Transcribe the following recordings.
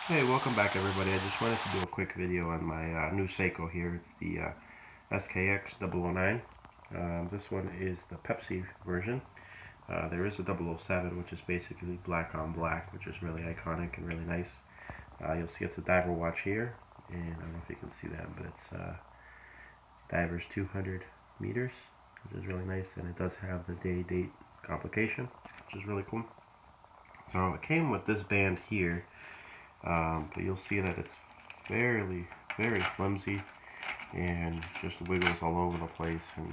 Hey, welcome back everybody. I just wanted to do a quick video on my new Seiko here. It's the skx009. This one is the Pepsi version. There is a 007, which is basically black on black, which is really iconic and really nice. You'll see it's a diver watch here, and I don't know if you can see that, but it's diver's 200 meters, which is really nice, and it does have the day-date complication, which is really cool. So it came with this band here. But you'll see that it's very flimsy and just wiggles all over the place and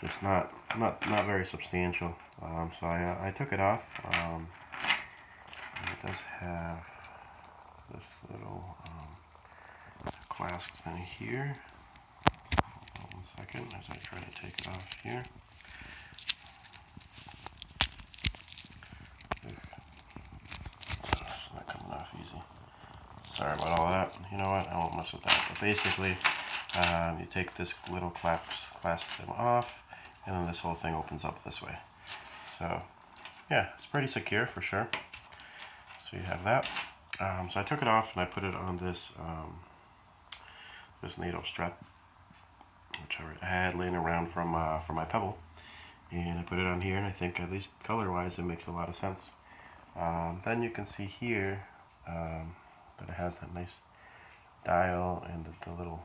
just not very substantial. So I took it off. It does have this little clasp thing here. Hold on 1 second as I try to take it off here. It's not coming off easy. Sorry about all that. You know what? I won't mess with that. But basically, you take this little clasp thing off, and then this whole thing opens up this way. So, yeah, it's pretty secure for sure. So you have that. So I took it off and I put it on this this NATO strap, which I had laying around from my Pebble, and I put it on here, and I think at least color-wise it makes a lot of sense. Then you can see here that it has that nice dial and the little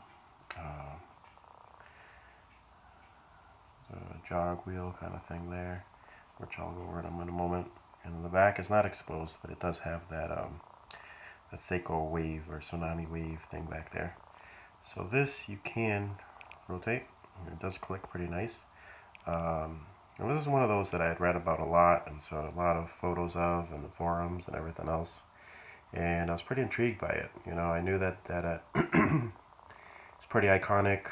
jog wheel kind of thing there, which I'll go over them in a moment. And the back is not exposed, but it does have that that Seiko wave or tsunami wave thing back there. So this you can rotate. It does click pretty nice. And this is one of those that I had read about a lot, and saw a lot of photos of in the forums and everything else. And I was pretty intrigued by it. You know, I knew that it's pretty iconic.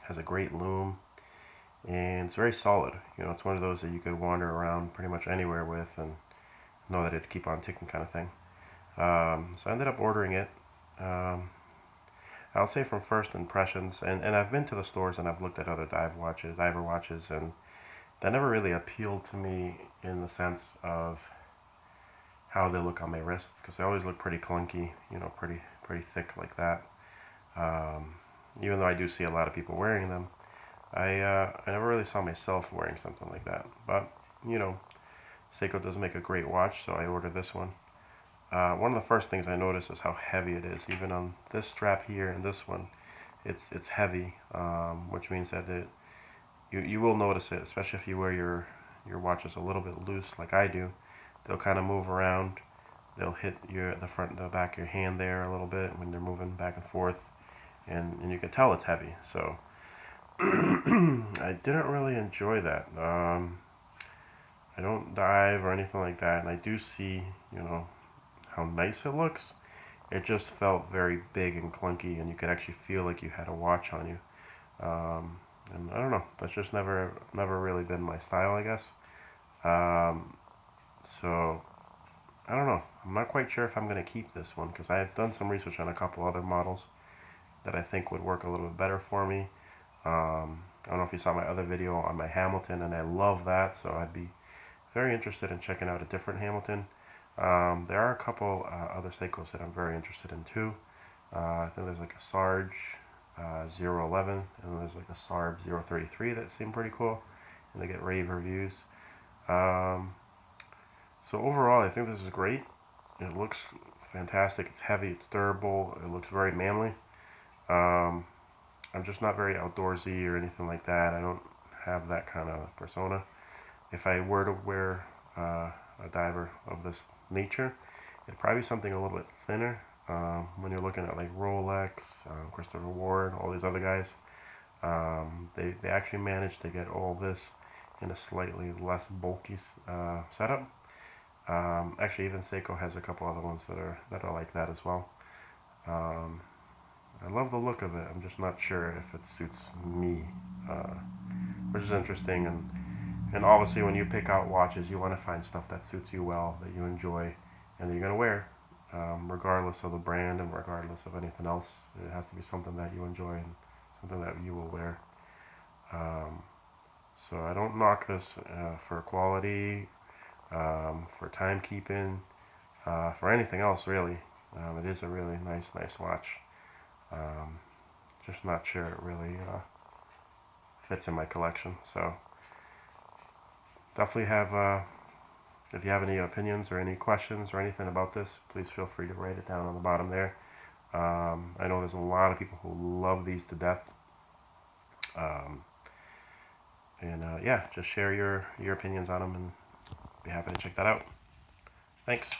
Has a great loom, and it's very solid. You know, it's one of those that you could wander around pretty much anywhere with and know that it'd keep on ticking kind of thing. So I ended up ordering it. I'll say from first impressions, and I've been to the stores and I've looked at other diver watches, and that never really appealed to me in the sense of how they look on my wrists, because they always look pretty clunky, you know, pretty thick like that. Even though I do see a lot of people wearing them, I never really saw myself wearing something like that. But you know, Seiko does make a great watch, so I ordered this one. One of the first things I noticed is how heavy it is. Even on this strap here and this one, it's heavy, which means that you will notice it, especially if you wear your watches a little bit loose like I do. They'll kind of move around. They'll hit the front and the back of your hand there a little bit when they're moving back and forth, and you can tell it's heavy. So I didn't really enjoy that. I don't dive or anything like that, and I do see, you know, how nice it looks. It just felt very big and clunky, and you could actually feel like you had a watch on you. And I don't know, that's just never really been my style, I guess. Um, so I don't know. I'm not quite sure if I'm going to keep this one, because I've done some research on a couple other models that I think would work a little bit better for me. I don't know if you saw my other video on my Hamilton, and I love that, so I'd be very interested in checking out a different Hamilton. There are a couple other Seikos that I'm very interested in too. I think there's like a Sarge 011, and there's like a Sarb 033 that seem pretty cool, and they get rave reviews. Um, so overall, I think this is great. It looks fantastic. It's heavy, it's durable, it looks very manly. Um, I'm just not very outdoorsy or anything like that. I don't have that kind of persona. If I were to wear a diver of this nature, it'd probably be something a little bit thinner. When you're looking at like Rolex, Christopher Ward, all these other guys, they actually managed to get all this in a slightly less bulky setup. Actually, even Seiko has a couple other ones that are like that as well. Um, I love the look of it. I'm just not sure if it suits me, uh, which is interesting. And obviously, when you pick out watches, you want to find stuff that suits you well, that you enjoy, and that you're going to wear, regardless of the brand and regardless of anything else. It has to be something that you enjoy and something that you will wear. Um, so I don't knock this for quality, for timekeeping, for anything else really. It is a really nice watch. Just not sure it really fits in my collection. So definitely have, if you have any opinions or any questions or anything about this, please feel free to write it down on the bottom there. I know there's a lot of people who love these to death. Yeah, just share your opinions on them and be happy to check that out. Thanks.